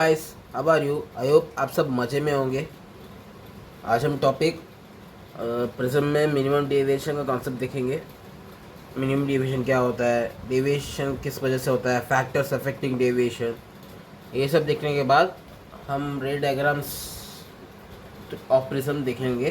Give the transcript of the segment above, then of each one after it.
Guys, अब are you? I hope आप सब मज़े में होंगे। आज हम टॉपिक प्रिज्म में मिनिमम डेविएशन का कॉन्सेप्ट देखेंगे। मिनिमम डेविएशन क्या होता है, डेविएशन किस वजह से होता है, फैक्टर्स अफेक्टिंग डेविएशन, ये सब देखने के बाद हम रे डायग्राम्स ऑफ प्रिज्म देखेंगे,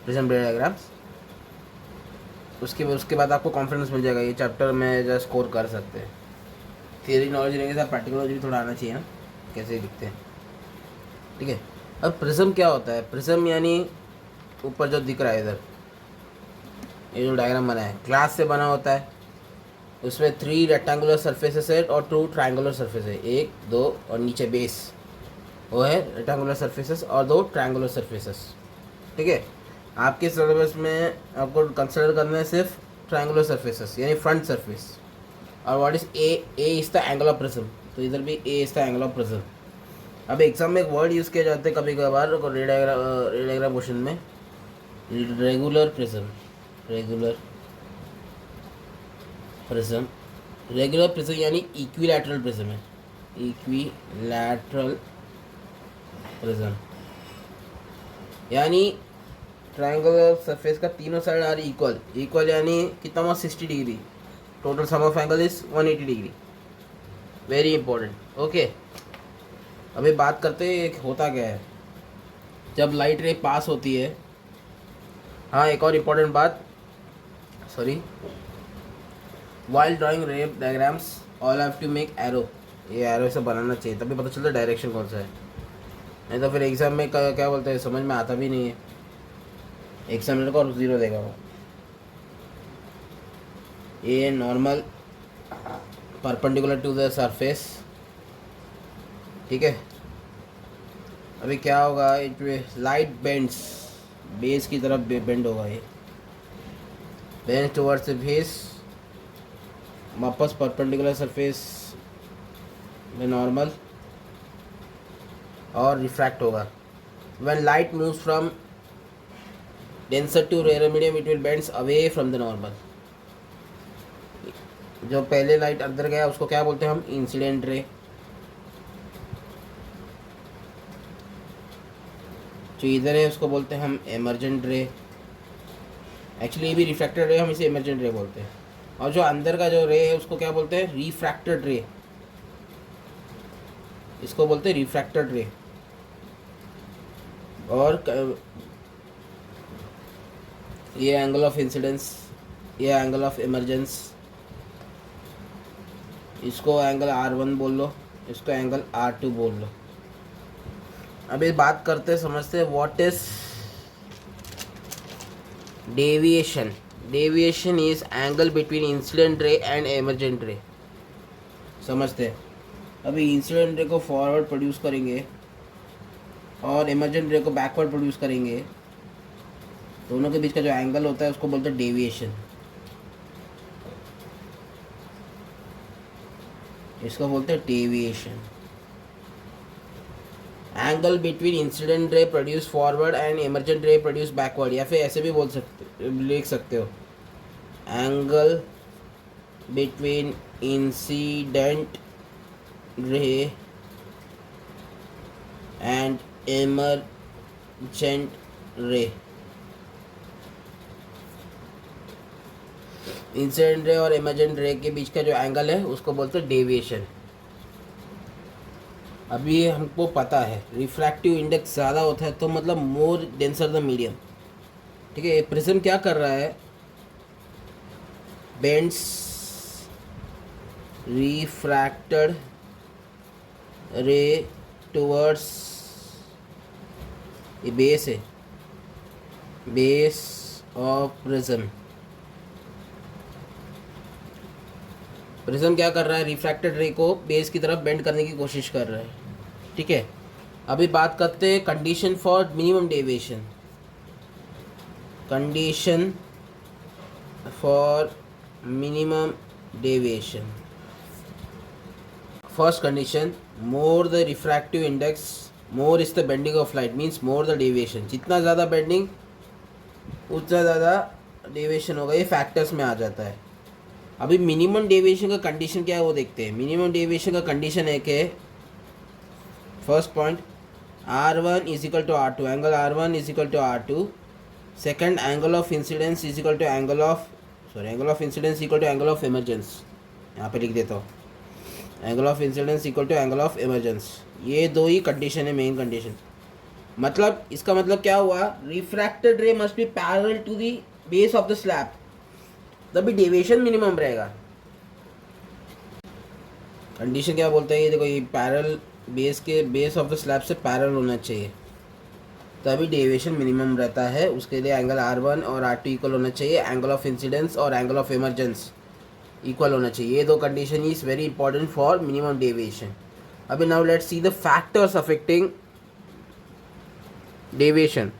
प्रिज्म रे डायग्राम्स। उसके बाद आपको कॉन्फिडेंस मिल जाएगा ये चैप्टर में जो स्कोर कर सकते हैं। थियरी नॉलेज रहने के साथ प्रैक्टिकल नॉलेज भी थोड़ा आना चाहिए ना, कैसे दिखते हैं। ठीक है, अब प्रिज्म क्या होता है? प्रिज्म यानी ऊपर जो दिख रहा है इधर, ये जो डायग्राम बना है ग्लास से बना होता है। उसमें 3 रेक्टेंगुलर सरफेसेस है और 2 ट्रायंगुलर सरफेस है, 1 2 और नीचे बेस, वो है रेक्टेंगुलर सरफेसेस और 2 ट्रायंगुलर सरफेसेस। ठीक है, आपके सिलेबस में आपको कंसिडर करना है सिर्फ ट्रायंगुलर सरफेसेस यानी फ्रंट सरफेस। और what is A is the angle of prism, तो इधर भी A is the angle of prism. अब एग्जाम में एक वर्ड यूज़ किया जाता है कभी कभार रे डायग्राम क्वेश्चन में, regular prism. Regular prism, regular prism यानी इक्विलैटरल प्रिज्म है, इक्विलैटरल प्रिज्म यानी ट्रायंगुलर सरफेस का तीनों साइड आ रही इक्वल। इक्वल यानी कितना हुआ? 60 degree. Total sum of angle is 180 degree. Very important. Okay, अभी बात करते हैं होता क्या है जब लाइट रे पास होती है। हाँ, एक और इम्पोर्टेंट बात, sorry, while drawing ray diagrams all have to make arrow. ये एरो से बनाना चाहिए, तभी पता चलता है डायरेक्शन कौन सा है, नहीं तो फिर एग्जाम में क्या बोलते हैं समझ में आता भी नहीं है, एग्जामिनर को 0 देगा वो। ये normal perpendicular to the surface. ठीक है, अभी क्या होगा, लाइट बेंड्स, बेस की तरफ बेंड होगा, ये बेंड टुवर्ड्स द बेस, वापस परपेंडिकुलर सरफेस में नॉर्मल, और रिफ्रैक्ट होगा। When light moves from denser to rarer medium it will bends away from the normal. जो पहले लाइट अंदर गया उसको क्या बोलते हैं हम? Incident ray. जो इधर है उसको बोलते हैं हम एमर्जेंट रे। एक्चुअली ये भी रिफ्रैक्टेड रे, हम इसे एमर्जेंट रे बोलते हैं। और जो अंदर का जो रे है उसको क्या बोलते हैं? रिफ्रैक्टेड रे। इसको बोलते हैं रिफ्रैक्टेड रे। और ये एंगल ऑफ इंसिडेंस, ये एंगल ऑफ इमरजेंस, इसको एंगल R1 बोल लो, इसको एंगल R2 बोल लो। अभी बात करते समझते हैं what is deviation. Deviation is angle between incident ray and emergent रे। समझते हैं, अभी इंसिडेंट रे को फॉरवर्ड प्रोड्यूस करेंगे और एमर्जेंट रे को बैकवर्ड प्रोड्यूस करेंगे, दोनों के बीच का जो एंगल होता है उसको बोलते हैं डेविएशन। इसको बोलते हैं deviation. Angle between incident ray produce forward and emergent रे प्रोड्यूस बैकवर्ड, या फिर ऐसे भी बोल सकते, लिख सकते हो, angle between incident ray and emergent रे। इंसिडेंट रे और एमर्जेंट रे के बीच का जो एंगल है उसको बोलते हैं डेविएशन। अभी हमको पता है रिफ्रैक्टिव इंडेक्स ज़्यादा होता है तो मतलब मोर डेंसर द मीडियम। ठीक है, प्रिज्म क्या कर रहा है? बेंड्स रिफ्रैक्टेड रे टुवर्ड्स, ये बेस है, बेस ऑफ प्रिज्म। प्रिज्म क्या कर रहा है? रिफ्रैक्टेड रे को बेस की तरफ बेंड करने की कोशिश कर रहा है। ठीक है, अभी बात करते हैं condition for minimum deviation. Condition for minimum deviation, first condition, more the refractive index more is the bending of light, means more the deviation. जितना ज़्यादा बेंडिंग उतना ज़्यादा डेविएशन होगा, ये फैक्टर्स में आ जाता है। अभी मिनिमम डेविएशन का कंडीशन क्या है वो देखते हैं। मिनिमम डेविएशन का कंडीशन है कि first point R1 is equal to R2, angle R1 is equal to R2. Second, angle of incidence is equal to angle of incidence equal to angle of emergence. यहाँ पे लिख देता हूँ, angle of incidence equal to angle of emergence. ये दो ही condition है, main condition. मतलब इसका मतलब क्या हुआ, refracted ray must be parallel to the base of the slab, तभी डेविएशन मिनिमम रहेगा. कंडीशन क्या बोलता है, ये देखो, ये parallel base of the slab से पैरेलल होना चाहिए, तभी डेविएशन मिनिमम रहता है. उसके लिए एंगल R1 और R2 इक्वल होना चाहिए, एंगल ऑफ इंसिडेंस और एंगल ऑफ इमरजेंस इक्वल होना चाहिए. ये दो condition is very important for minimum deviation. अभी now let's see the factors affecting deviation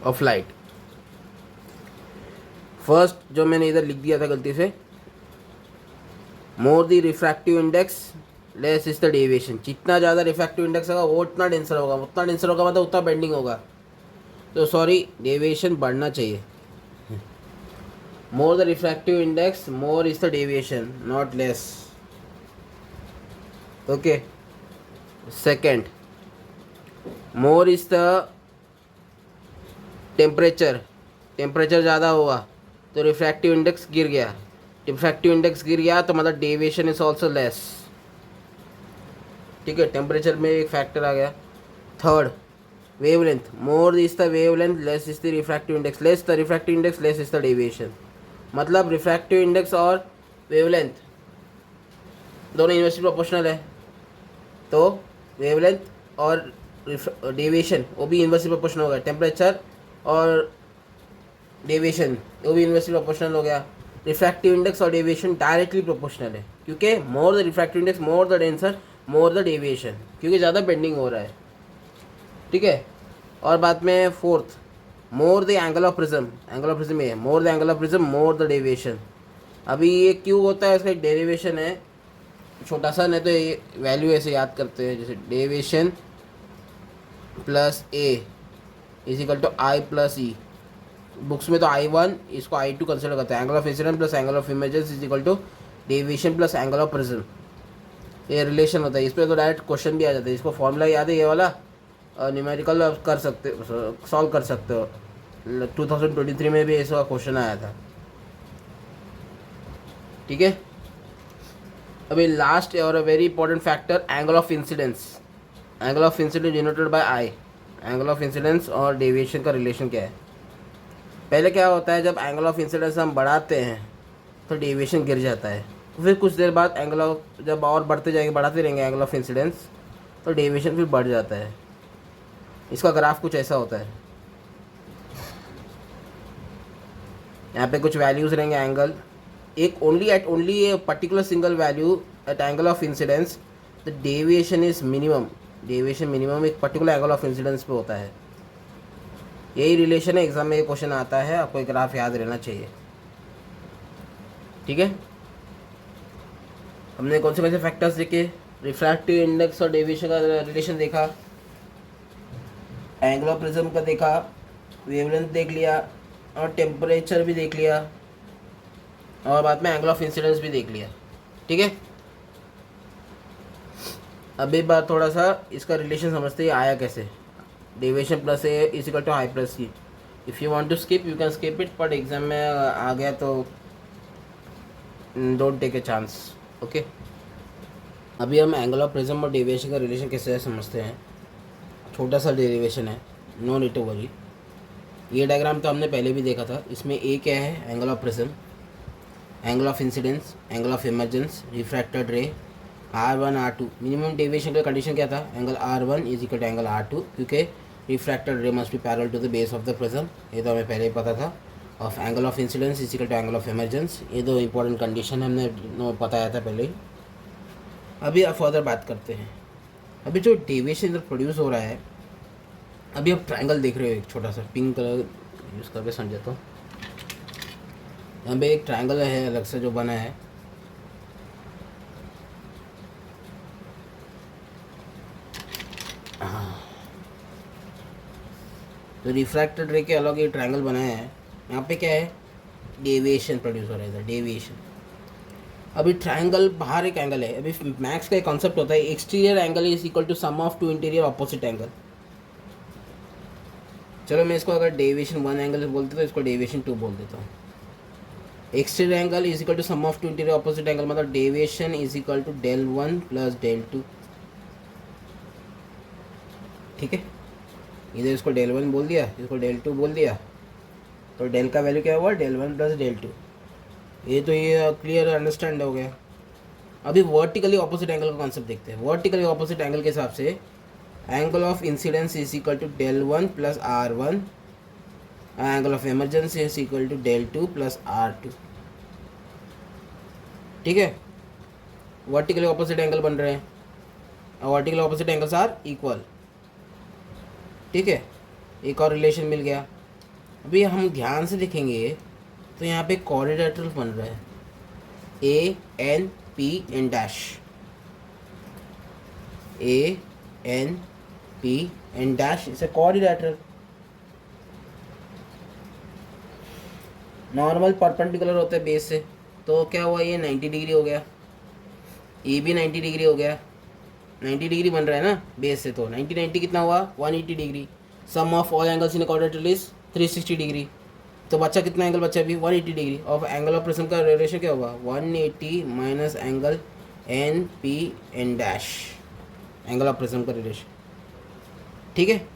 of light. First जो मैंने इधर लिख दिया था गलती से, more the refractive index less is the deviation. जितना ज़्यादा रिफ्रैक्टिव इंडेक्स होगा वो उतना डेंसर होगा, उतना डेंसर होगा मतलब उतना बेंडिंग होगा. तो सॉरी, डेविएशन बढ़ना चाहिए. मोर the refractive index more is the deviation, not less. Okay. Second, more is the temperature. Temperature ज़्यादा हुआ तो रिफ्रैक्टिव इंडेक्स गिर गया. रिफ्रैक्टिव इंडेक्स गिर गया तो मतलब डेविएशन इज ऑल्सो लेस. ठीक है, टेम्परेचर में एक फैक्टर आ गया. Third, wavelength. More is the wavelength less is the refractive index. Less the refractive index less is the deviation. मतलब रिफ्रैक्टिव इंडेक्स और वेवलेंथ दोनों इनवर्सली प्रोपोर्शनल है, तो वेवलेंथ और डेविएशन वो भी इनवर्सली प्रोपोर्शनल हो गया. टेम्परेचर और डेविएशन वो भी इनवर्सली प्रोपोर्शनल हो गया. रिफ्रैक्टिव इंडेक्स और डेविएशन डायरेक्टली प्रोपोर्शनल है, क्योंकि मोर the refractive index more the denser more the deviation, क्योंकि ज़्यादा बेंडिंग हो रहा है. ठीक है. और बाद में fourth, more the angle of prism. Angle of prism ये है, more the angle of prism more the deviation. अभी ये क्यों होता है, इसका एक डेरिवेशन है छोटा सा, नहीं तो ये वैल्यू ऐसे याद करते हैं, जैसे deviation plus A is equal to I plus E. Books में तो I1, इसको I2 कंसिडर करते हैं. Angle of incidence plus angle of images is equal to deviation plus angle of prism. ये रिलेशन होता है. इस पर तो डायरेक्ट क्वेश्चन भी आ जाता है. इसको फॉर्मूला याद है ये वाला, न्यूमेरिकल कर सकते, सॉल्व कर सकते हो. 2023 में भी ऐसा क्वेश्चन आया था. ठीक है. अभी लास्ट और very important factor, angle of incidence. Angle of incidence denoted by I. Angle of incidence और डेविएशन का रिलेशन क्या है. पहले क्या होता है, जब एंगल ऑफ इंसिडेंस हम बढ़ाते हैं तो डेविएशन गिर जाता है. फिर कुछ देर बाद एंगल ऑफ, जब और बढ़ते जाएंगे, बढ़ाते रहेंगे एंगल ऑफ इंसिडेंस, तो डेविएशन फिर बढ़ जाता है. इसका ग्राफ कुछ ऐसा होता है. यहाँ पे कुछ वैल्यूज रहेंगे एंगल, एक only a particular single value at angle of incidence the deviation is minimum. Deviation minimum एक पर्टिकुलर एंगल ऑफ इंसिडेंस पे होता है. यही रिलेशन है, एग्जाम में ये क्वेश्चन आता है, आपको एक ग्राफ याद रहना चाहिए. ठीक है. हमने कौन से फैक्टर्स देखे, रिफ्रैक्टिव इंडेक्स और डेविएशन का रिलेशन देखा, एंगल ऑफ प्रिज्म का देखा, वेवलेंथ देख लिया, और टेम्परेचर भी देख लिया, और बाद में एंगल ऑफ इंसिडेंस भी देख लिया. ठीक है. अभी बात थोड़ा सा इसका रिलेशन समझते हैं आया कैसे. Deviation plus A is equal to I plus C. If you want to skip you can skip it, but exam में आ गया तो don't take a chance. Okay. अभी हम एंगल ऑफ प्रिज्म और डेविएशन का रिलेशन कैसे समझते हैं. छोटा सा डेरिवेशन है, नो नीड टू वरी. ये डायग्राम तो हमने पहले भी देखा था. इसमें ए क्या है, angle of prism, angle of incidence, angle of emergence, refracted ray, R1 R2. Minimum deviation का कंडीशन क्या था, angle R1 is equal to angle R2, क्योंकि refracted ray must be parallel to the base of the prism. ये तो हमें पहले ही पता था. Of angle of incidence is equal to angle of emergence. ये दो इंपॉर्टेंट कंडीशन हमने बताया था पहले ही. अभी आप फर्दर बात करते हैं. अभी जो डेविएशन इधर प्रोड्यूस हो रहा है, अभी आप ट्रायंगल देख रहे हो, एक छोटा सा पिंक कलर यूज़ करके समझाता हूँ. यहाँ पे एक ट्रायंगल है अलग से जो बना है. हाँ, तो रिफ्रैक्टेड रे के अलग ये ट्रायंगल बनाया है. यहाँ पे क्या है, डेविएशन प्रोड्यूस हो रहा है इधर, डेविएशन. अभी ट्रायंगल बाहर एक एंगल है, अभी मैक्स का एक कॉन्सेप्ट होता है exterior angle is equal to sum of two interior opposite angle. चलो मैं इसको अगर डेविएशन 1 एंगल बोलते तो इसको डेविएशन 2 बोल देता हूँ। Exterior angle is equal to sum of two interior opposite angle, मतलब deviation is equal to del 1 plus del 2। ठीक है, इधर इसको del 1 बोल दिया, इसको del 2 बोल दिया, तो del का वैल्यू क्या हुआ del 1 प्लस del 2। ये तो ये क्लियर अंडरस्टैंड हो गया। अभी वर्टिकली ऑपोजिट एंगल का कॉन्सेप्ट देखते हैं। वर्टिकली ऑपोजिट एंगल के हिसाब से angle of incidence is equal to del 1 plus r1, angle of emergency is equal to del 2 plus r2। ठीक है, वर्टिकली ऑपोजिट एंगल बन रहे हैं और vertically opposite angles are equal. ठीक है, एक और रिलेशन मिल गया। अभी हम ध्यान से देखेंगे तो यहाँ पे क्वाड्रिलेटरल बन रहा है A N P N dash, A N P N dash इसे क्वाड्रिलेटरल। नॉर्मल परपेंडिकुलर होते हैं बेस से, तो क्या हुआ ये 90 डिग्री हो गया, ये भी 90 डिग्री हो गया, 90 डिग्री बन रहा है ना बेस से, तो 90 90 कितना हुआ 180 degree. Sum of all angles in quadrilateral is 360 degree, तो बच्चा कितना एंगल बच्चा अभी 180 डिग्री। और एंगल ऑफ प्रिज्म का रेशियो क्या होगा 180 minus angle N P N dash, angle of prism का रिलेशन। ठीक है,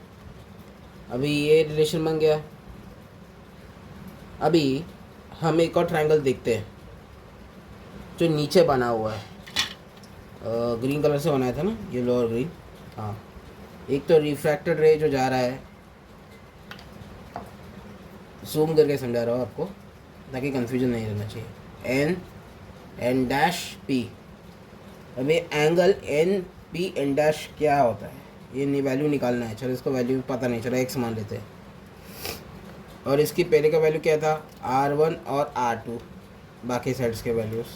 अभी ये रिलेशन बन गया। अभी हम एक और ट्रायंगल देखते हैं जो नीचे बना हुआ है, ग्रीन कलर से बनाया था ना, येलो और ग्रीन। हाँ, एक तो रिफ्रैक्टेड रे जो जा रहा है, जूम करके समझा रहा हूँ आपको ताकि कंफ्यूजन नहीं रहना चाहिए। एन एन डैश पी, अभी angle N P N dash क्या होता है ये वैल्यू निकालना है। चलो इसको वैल्यू पता नहीं चला, एक्स मान लेते हैं। और इसकी पहले का वैल्यू क्या था R1 और R2, बाकी साइड्स के वैल्यूज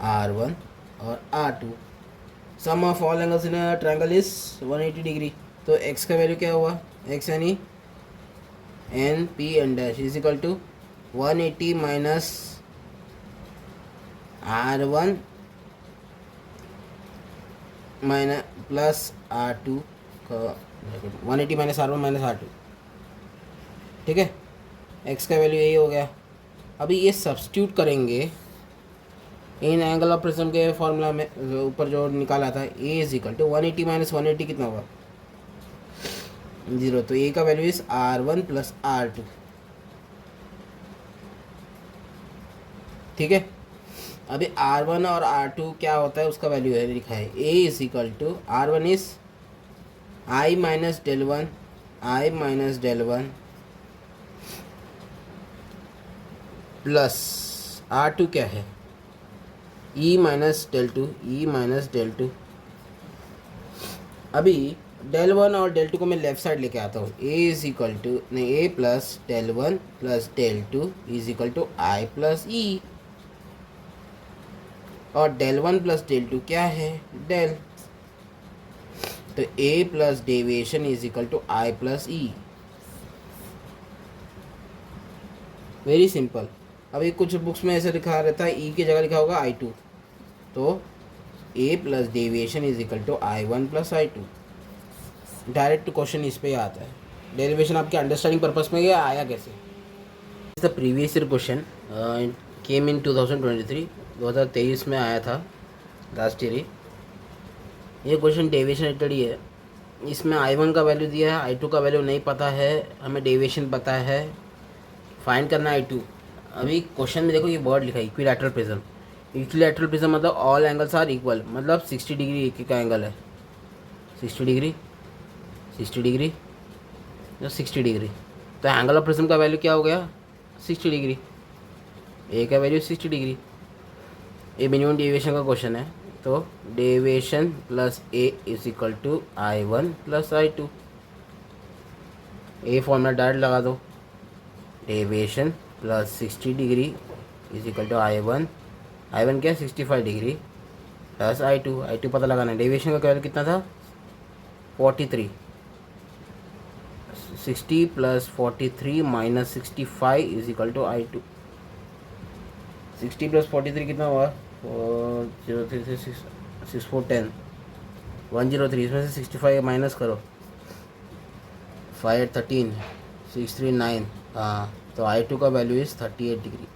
R1 और R2। Sum of all angles in a triangle is 180 degree, तो x का वैल्यू क्या हुआ x यानी N P N dash is equal to 180 minus R1 minus plus R2 का 180 माइनस R1 माइनस R2। ठीक है, x का वैल्यू यही हो गया। अभी ये सब्स्टिट्यूट करेंगे इन एंगल ऑफ प्रिज्म के फॉर्मूला में, ऊपर जो निकाला था a is equal to 180 minus 180 कितना होगा 0, तो a का value is R1 plus R2। ठीक है, अभी R1 और R2 क्या होता है उसका वैल्यू है लिखा है a is equal to R1 is I minus del 1, I minus del 1 plus R2 क्या है E minus del 2, E minus del 2। अभी del 1 और del 2 को मैं लेफ्ट साइड लेके आता हूँ, a इज इक्वल टू नहीं a plus del 1 plus del 2 is equal to I plus E, और del 1 प्लस del 2 क्या है del, तो a plus deviation is equal to I plus E। Very simple. अभी कुछ बुक्स में ऐसे लिखा रहता है E की जगह लिखा होगा I2, तो a plus deviation is equal to I1 plus I2। Direct question इस पे ही आता है। डेरिवेशन आपके अंडरस्टैंडिंग पर्पस में ये आया कैसे। The previous year question came in 2023 में आया था लास्ट ईयर ही। ये क्वेश्चन डेविएशन रिलेटेड ही है। इसमें I1 का वैल्यू दिया है, I2 का वैल्यू नहीं पता है, हमें डेविएशन पता है, फाइंड करना है I2। अभी क्वेश्चन में देखो ये वर्ड लिखा है इक्विलैटरल प्रिज्म। इक्विलैटरल प्रिज्म मतलब ऑल एंगल्स आर इक्वल, मतलब 60 डिग्री एक का एंगल है, 60 डिग्री 60 डिग्री या 60 डिग्री, तो एंगल ऑफ प्रिज्म का वैल्यू क्या हो गया 60 डिग्री, ए का वैल्यू 60 डिग्री। ये मिनिमम डेविएशन का क्वेश्चन है, तो deviation plus A is equal to I1 plus I2। ए फॉर्मूला डायरेक्ट लगा दो, deviation plus 60 degree is equal to I1, I1 क्या 65 डिग्री प्लस I2 पता लगाना है। डेविएशन का वैल्यू कितना था 43, 60 plus 43 minus 65 is equal to I2। 60 + 43 कितना हुआ? 4036 6410 103, इसमें से 65 माइनस करो, 513 639, हाँ तो I2 का वैल्यू इज़ 38 डिग्री।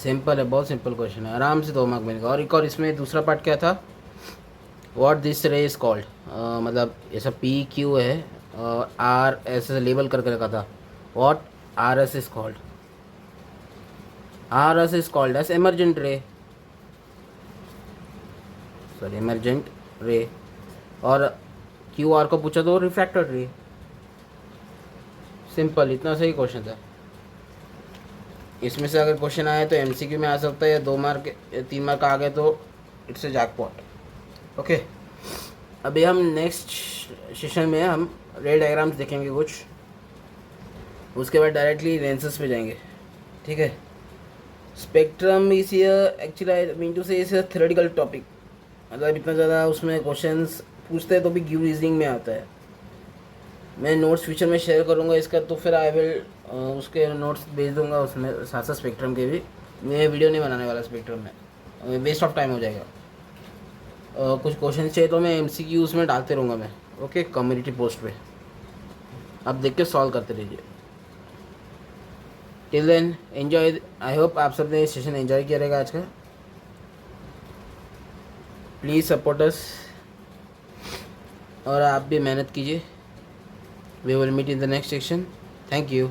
सिंपल है, बहुत सिंपल क्वेश्चन है, आराम से 2 मार्क मिलेगा। और एक और इसमें दूसरा पार्ट क्या था, what this ray is called, मतलब ऐसा PQ है, RS लेबल करके रखा था, what RS is called, RS is called as emergent ray, sorry emergent ray, और QR को पूछा तो रिफ्रैक्टेड रे। सिंपल, इतना सही क्वेश्चन था। इसमें से अगर क्वेश्चन आए तो MCQ में आ सकता है, या 2 मार्क 3 मार्क आ गए तो इट्स ए जैकपॉट। ओके, अभी हम नेक्स्ट सेशन में हम रे डायग्राम्स देखेंगे कुछ, उसके बाद डायरेक्टली लेंसेज पे जाएंगे, ठीक है। Spectrum is actually I mean to say is a theoretical topic, मतलब इतना ज़्यादा उसमें क्वेश्चंस पूछते हैं तो भी गिव रीजनिंग में आता है। मैं नोट्स फ्यूचर में शेयर करूँगा इसका, तो फिर आई विल उसके नोट्स भेज दूँगा, उसमें साथ साथ स्पेक्ट्रम के भी। मैं वीडियो नहीं बनाने वाला स्पेक्ट्रम में, वेस्ट ऑफ टाइम हो जाएगा। कुछ क्वेश्चन चाहिए तो मैं MCQ उसमें डालते रहूँगा मैं, ओके, कम्युनिटी पोस्ट पे, आप देख के सॉल्व करते रहिए। Till then enjoy, I hope आप सब ने सेशन एंजॉय किया रहेगा आज का। प्लीज़ सपोर्ट अस, और आप भी मेहनत कीजिए। We will meet in the next section. Thank you.